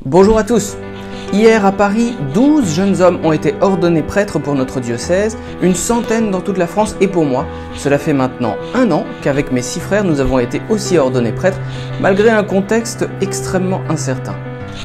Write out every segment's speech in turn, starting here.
Bonjour à tous. Hier à Paris, 12 jeunes hommes ont été ordonnés prêtres pour notre diocèse, une centaine dans toute la France et pour moi. Cela fait maintenant 1 an qu'avec mes 6 frères nous avons été aussi ordonnés prêtres, malgré un contexte extrêmement incertain.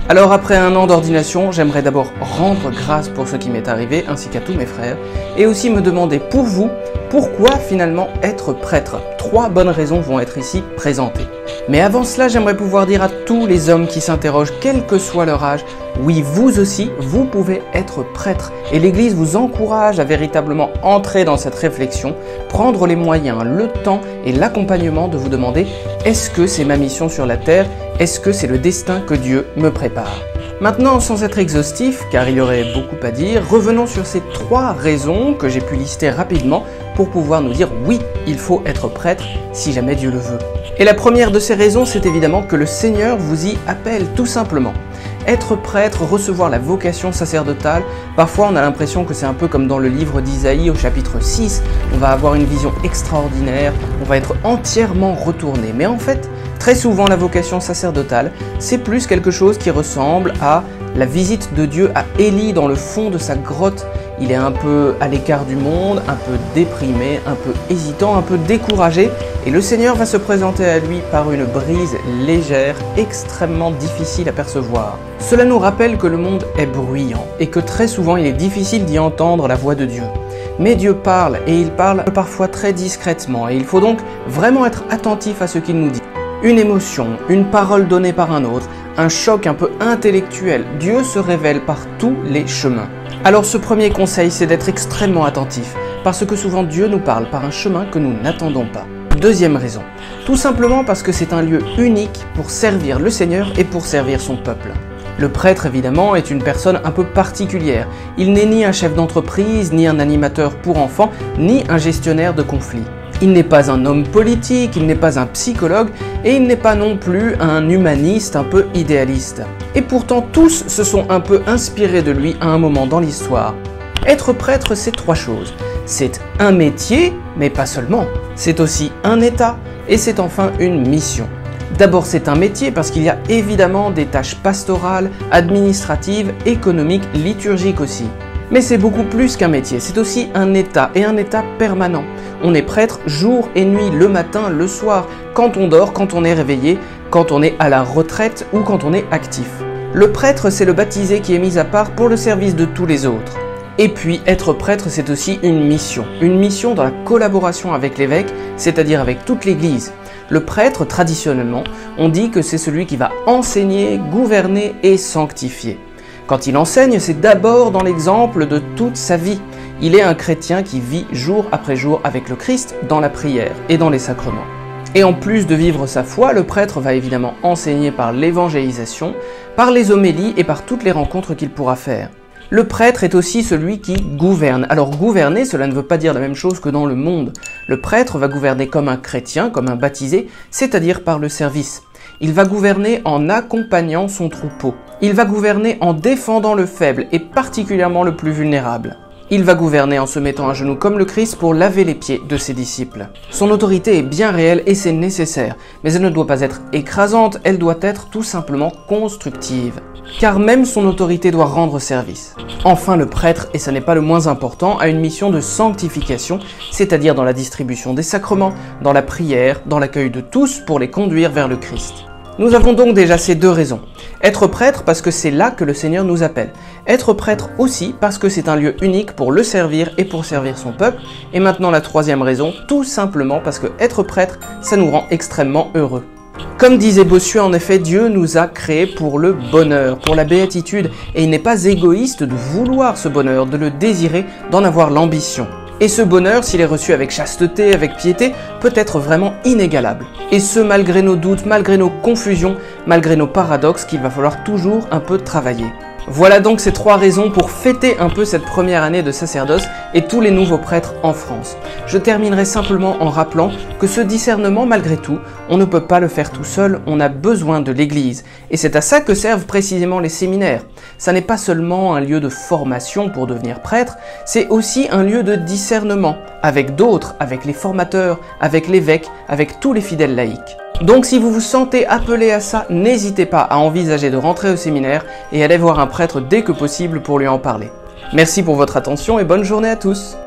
Alors après 1 an d'ordination, j'aimerais d'abord rendre grâce pour ce qui m'est arrivé, ainsi qu'à tous mes frères, et aussi me demander pour vous, pourquoi finalement être prêtre? 3 bonnes raisons vont être ici présentées. Mais avant cela, j'aimerais pouvoir dire à tous les hommes qui s'interrogent, quel que soit leur âge, oui, vous aussi, vous pouvez être prêtre. Et l'Église vous encourage à véritablement entrer dans cette réflexion, prendre les moyens, le temps et l'accompagnement de vous demander, est-ce que c'est ma mission sur la terre? Est-ce que c'est le destin que Dieu me prépare? Maintenant, sans être exhaustif, car il y aurait beaucoup à dire, revenons sur ces 3 raisons que j'ai pu lister rapidement pour pouvoir nous dire oui, il faut être prêtre si jamais Dieu le veut. Et la première de ces raisons, c'est évidemment que le Seigneur vous y appelle tout simplement. Être prêtre, recevoir la vocation sacerdotale, parfois on a l'impression que c'est un peu comme dans le livre d'Isaïe au chapitre 6, on va avoir une vision extraordinaire, on va être entièrement retourné. Mais en fait, très souvent la vocation sacerdotale, c'est plus quelque chose qui ressemble à la visite de Dieu à Élie dans le fond de sa grotte. Il est un peu à l'écart du monde, un peu déprimé, un peu hésitant, un peu découragé, et le Seigneur va se présenter à lui par une brise légère, extrêmement difficile à percevoir. Cela nous rappelle que le monde est bruyant, et que très souvent il est difficile d'y entendre la voix de Dieu. Mais Dieu parle, et il parle parfois très discrètement, et il faut donc vraiment être attentif à ce qu'il nous dit. Une émotion, une parole donnée par un autre, un choc un peu intellectuel, Dieu se révèle par tous les chemins. Alors ce premier conseil, c'est d'être extrêmement attentif, parce que souvent Dieu nous parle par un chemin que nous n'attendons pas. Deuxième raison, tout simplement parce que c'est un lieu unique pour servir le Seigneur et pour servir son peuple. Le prêtre, évidemment, est une personne un peu particulière. Il n'est ni un chef d'entreprise, ni un animateur pour enfants, ni un gestionnaire de conflits. Il n'est pas un homme politique, il n'est pas un psychologue, et il n'est pas non plus un humaniste un peu idéaliste. Et pourtant, tous se sont un peu inspirés de lui à un moment dans l'histoire. Être prêtre, c'est 3 choses. C'est un métier, mais pas seulement. C'est aussi un état, et c'est enfin une mission. D'abord, c'est un métier parce qu'il y a évidemment des tâches pastorales, administratives, économiques, liturgiques aussi. Mais c'est beaucoup plus qu'un métier, c'est aussi un état, et un état permanent. On est prêtre jour et nuit, le matin, le soir, quand on dort, quand on est réveillé, quand on est à la retraite ou quand on est actif. Le prêtre, c'est le baptisé qui est mis à part pour le service de tous les autres. Et puis, être prêtre, c'est aussi une mission dans la collaboration avec l'évêque, c'est-à-dire avec toute l'Église. Le prêtre, traditionnellement, on dit que c'est celui qui va enseigner, gouverner et sanctifier. Quand il enseigne, c'est d'abord dans l'exemple de toute sa vie. Il est un chrétien qui vit jour après jour avec le Christ dans la prière et dans les sacrements. Et en plus de vivre sa foi, le prêtre va évidemment enseigner par l'évangélisation, par les homélies et par toutes les rencontres qu'il pourra faire. Le prêtre est aussi celui qui gouverne. Alors gouverner, cela ne veut pas dire la même chose que dans le monde. Le prêtre va gouverner comme un chrétien, comme un baptisé, c'est-à-dire par le service. Il va gouverner en accompagnant son troupeau. Il va gouverner en défendant le faible et particulièrement le plus vulnérable. Il va gouverner en se mettant à genoux comme le Christ pour laver les pieds de ses disciples. Son autorité est bien réelle et c'est nécessaire, mais elle ne doit pas être écrasante, elle doit être tout simplement constructive. Car même son autorité doit rendre service. Enfin, le prêtre, et ce n'est pas le moins important, a une mission de sanctification, c'est-à-dire dans la distribution des sacrements, dans la prière, dans l'accueil de tous pour les conduire vers le Christ. Nous avons donc déjà ces 2 raisons. Être prêtre parce que c'est là que le Seigneur nous appelle. Être prêtre aussi parce que c'est un lieu unique pour le servir et pour servir son peuple. Et maintenant la 3e raison, tout simplement parce que être prêtre, ça nous rend extrêmement heureux. Comme disait Bossuet, en effet, Dieu nous a créés pour le bonheur, pour la béatitude, et il n'est pas égoïste de vouloir ce bonheur, de le désirer, d'en avoir l'ambition. Et ce bonheur, s'il est reçu avec chasteté, avec piété, peut être vraiment inégalable. Et ce, malgré nos doutes, malgré nos confusions, malgré nos paradoxes qu'il va falloir toujours un peu travailler. Voilà donc ces 3 raisons pour fêter un peu cette première année de sacerdoce et tous les nouveaux prêtres en France. Je terminerai simplement en rappelant que ce discernement, malgré tout, on ne peut pas le faire tout seul, on a besoin de l'Église. Et c'est à ça que servent précisément les séminaires. Ça n'est pas seulement un lieu de formation pour devenir prêtre, c'est aussi un lieu de discernement, avec d'autres, avec les formateurs, avec l'évêque, avec tous les fidèles laïcs. Donc si vous vous sentez appelé à ça, n'hésitez pas à envisager de rentrer au séminaire et aller voir un prêtre dès que possible pour lui en parler. Merci pour votre attention et bonne journée à tous.